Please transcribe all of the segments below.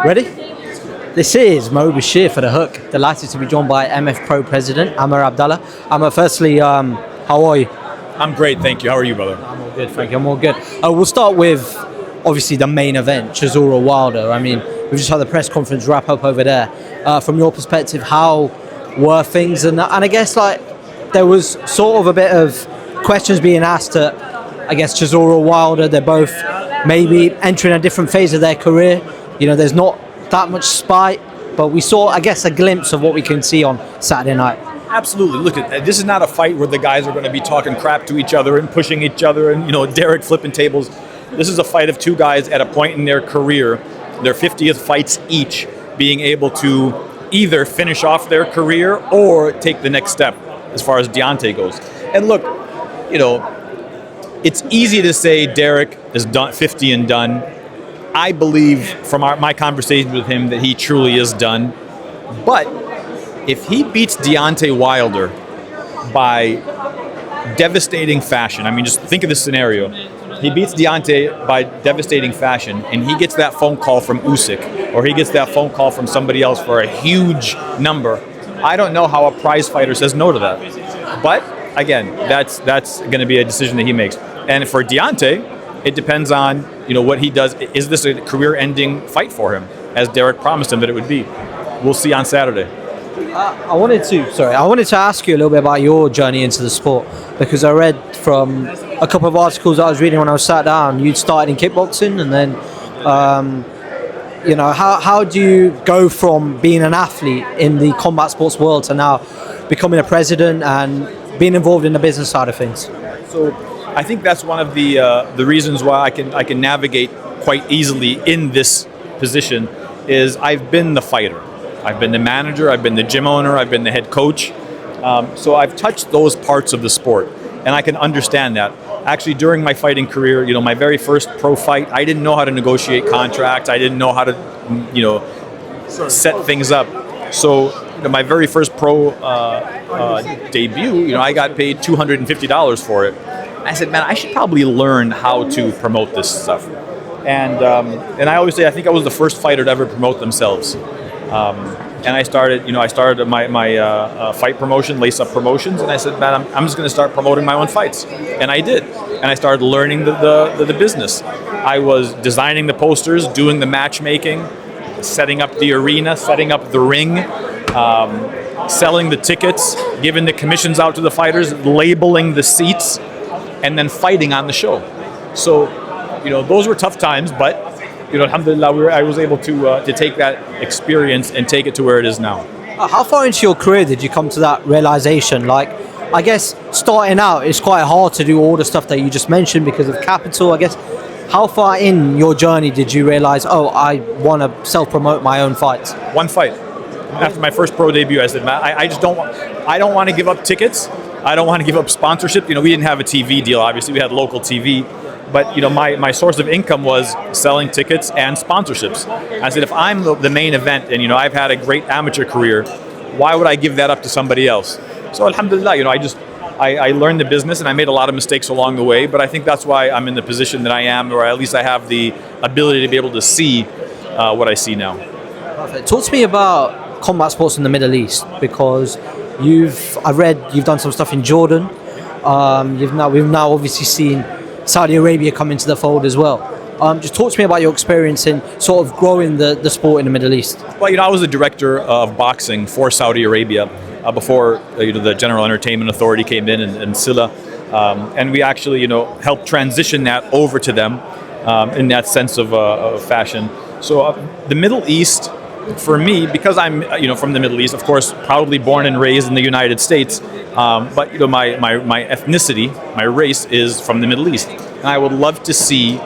Ready? This is Mo Bashir for The Hook. Delighted to be joined by MF Pro President Amer Abdallah. Amer, firstly, how are you? I'm great, thank you. How are you, brother? I'm all good, thank you. I'm all good. We'll start with, obviously, the main event, CHISORA Wilder. I mean, we've just had the press conference wrap up over there. From your perspective, how were things? And I guess, there was sort of a bit of questions being asked at, I guess, CHISORA Wilder. They're both maybe entering a different phase of their career. You know, there's not that much spite, but we saw, I guess, a glimpse of what we can see on Saturday night. Absolutely. Look, this is not a fight where the guys are going to be talking crap to each other and pushing each other and, Derek flipping tables. This is a fight of two guys at a point in their career, their 50th fights each, being able to either finish off their career or take the next step as far as Deontay goes. And look, it's easy to say Derek is done, 50 and done. I believe from my conversations with him that he truly is done. But if he beats Deontay Wilder by devastating fashion, I mean, just think of this scenario. He beats Deontay by devastating fashion, and he gets that phone call from Usyk, or he gets that phone call from somebody else for a huge number. I don't know how a prize fighter says no to that. But again, that's going to be a decision that he makes. And for Deontay, it depends on what he does. Is this a career-ending fight for him, as Derek promised him that it would be? We'll see on Saturday. I wanted to ask you a little bit about your journey into the sport, because I read from a couple of articles I was reading when I was sat down, you'd started in kickboxing, and then how do you go from being an athlete in the combat sports world to now becoming a president and being involved in the business side of things? So I think that's one of the reasons why I can navigate quite easily in this position is I've been the fighter. I've been the manager, I've been the gym owner, I've been the head coach. So I've touched those parts of the sport, and I can understand that. Actually, during my fighting career, my very first pro fight, I didn't know how to negotiate contracts. I didn't know how to, set things up. So my very first pro debut, I got paid $250 for it. I said, man, I should probably learn how to promote this stuff. And I always say, I think I was the first fighter to ever promote themselves. And I started my fight promotion, Lace Up Promotions, and I said, man, I'm just going to start promoting my own fights. And I did. And I started learning the business. I was designing the posters, doing the matchmaking, setting up the arena, setting up the ring, selling the tickets, giving the commissions out to the fighters, labeling the seats, and then fighting on the show. So, those were tough times, but alhamdulillah, I was able to take that experience and take it to where it is now. How far into your career did you come to that realization? I guess starting out, it's quite hard to do all the stuff that you just mentioned because of capital. I guess, how far in your journey did you realize, I want to self-promote my own fights? One fight. After my first pro debut, I said, man, I don't want to give up tickets. I don't want to give up sponsorship. We didn't have a TV deal, obviously. We had local TV. But my source of income was selling tickets and sponsorships. I said, if I'm the main event and I've had a great amateur career, why would I give that up to somebody else? So alhamdulillah, I learned the business and I made a lot of mistakes along the way. But I think that's why I'm in the position that I am, or at least I have the ability to be able to see what I see now. Perfect. Talk to me about combat sports in the Middle East, because I've read you've done some stuff in Jordan. We've now obviously seen Saudi Arabia come into the fold as well. Just talk to me about your experience in sort of growing the sport in the Middle East. Well, I was the director of boxing for Saudi Arabia before the General Entertainment Authority came in and Silla, and we actually helped transition that over to them in that sense of fashion. So the Middle East, for me, because I'm from the Middle East, of course, probably born and raised in the United States, but my ethnicity, my race is from the Middle East, and I would love to see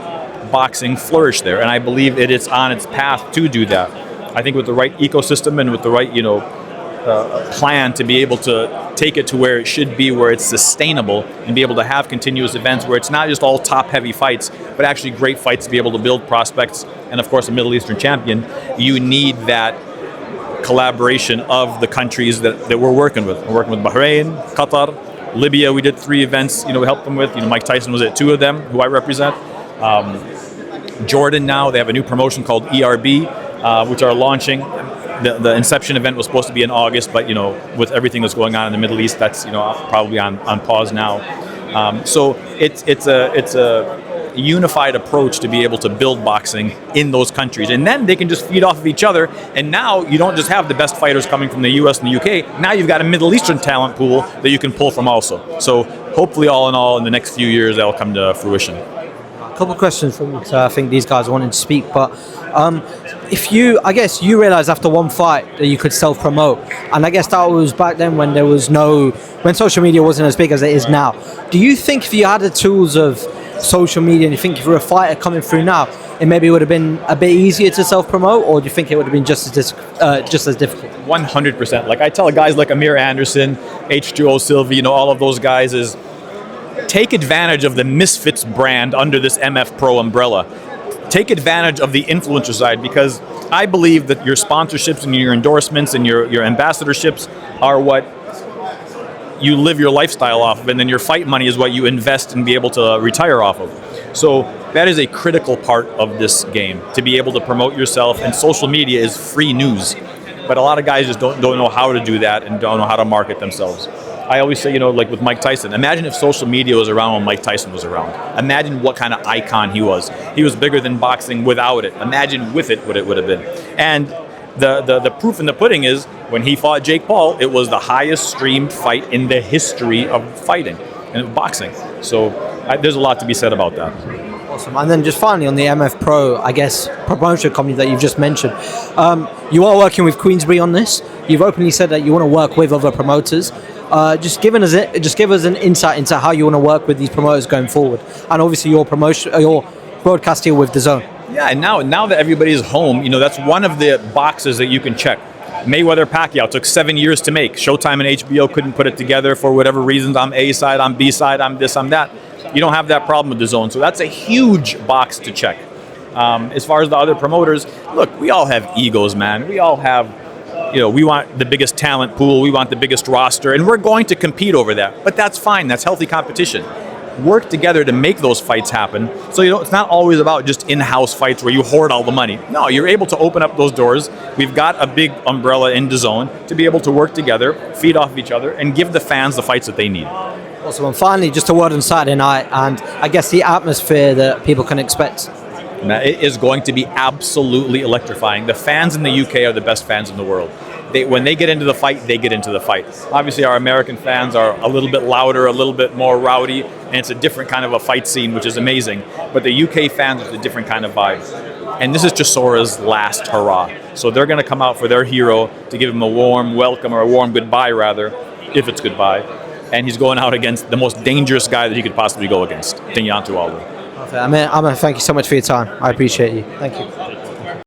boxing flourish there, and I believe it's on its path to do that. I think with the right ecosystem and with the right plan to be able to take it to where it should be, where it's sustainable, and be able to have continuous events where it's not just all top-heavy fights, but actually great fights to be able to build prospects, and of course a Middle Eastern champion. You need that collaboration of the countries that we're working with. We're working with Bahrain, Qatar, Libya. We did 3 events, we helped them with. Mike Tyson was at 2 of them, who I represent. Jordan now, they have a new promotion called ERB. which are launching. The inception event was supposed to be in August, but with everything that's going on in the Middle East, that's probably on pause now. So it's a unified approach to be able to build boxing in those countries, and then they can just feed off of each other. And now you don't just have the best fighters coming from the U.S. and the UK. Now you've got a Middle Eastern talent pool that you can pull from also. So hopefully, all in all, in the next few years, that'll come to fruition. A couple of questions from me, because I think these guys wanted to speak, but I guess you realized after one fight that you could self-promote, and I guess that was back then when when social media wasn't as big as it is now. Do you think if you had the tools of social media, and you think if you're a fighter coming through now, it maybe would have been a bit easier to self-promote, or do you think it would have been just as difficult? 100%. Like I tell guys like Amer Anderson, H2O Sylvie, all of those guys is take advantage of the Misfits brand under this MF Pro umbrella. Take advantage of the influencer side, because I believe that your sponsorships and your endorsements and your ambassadorships are what you live your lifestyle off of, and then your fight money is what you invest and be able to retire off of. So that is a critical part of this game, to be able to promote yourself, and social media is free news. But a lot of guys just don't know how to do that and don't know how to market themselves. I always say, like with Mike Tyson, imagine if social media was around when Mike Tyson was around. Imagine what kind of icon he was. He was bigger than boxing without it. Imagine with it what it would have been. And the proof in the pudding is when he fought Jake Paul, it was the highest streamed fight in the history of fighting and boxing. So there's a lot to be said about that. Awesome. And then just finally on the MF Pro, I guess, promotion company that you've just mentioned, you are working with Queensberry on this. You've openly said that you want to work with other promoters. Just give us an insight into how you want to work with these promoters going forward, and obviously your broadcast deal with DAZN. Yeah, and now that everybody's home, that's one of the boxes that you can check. Mayweather-Pacquiao took 7 years to make. Showtime and HBO couldn't put it together for whatever reasons. I'm A side, I'm B side, I'm this, I'm that. You don't have that problem with DAZN, so that's a huge box to check. As far as the other promoters, look, we all have egos, man. We all have, we want the biggest talent pool, we want the biggest roster, and we're going to compete over that. But that's fine, that's healthy competition. Work together to make those fights happen. So it's not always about just in-house fights where you hoard all the money. No, you're able to open up those doors. We've got a big umbrella in DAZN to be able to work together, feed off each other, and give the fans the fights that they need. Awesome. And finally, just a word on Saturday night, and I guess the atmosphere that people can expect. Now, it is going to be absolutely electrifying. The fans in the UK are the best fans in the world. When they get into the fight, they get into the fight. Obviously, our American fans are a little bit louder, a little bit more rowdy, and it's a different kind of a fight scene, which is amazing. But the UK fans are a different kind of vibe. And this is CHISORA's last hurrah. So they're going to come out for their hero to give him a warm welcome, or a warm goodbye, rather, if it's goodbye. And he's going out against the most dangerous guy that he could possibly go against, Tinyantu Aldo. Okay, Amer, thank you so much for your time. I appreciate you. Thank you.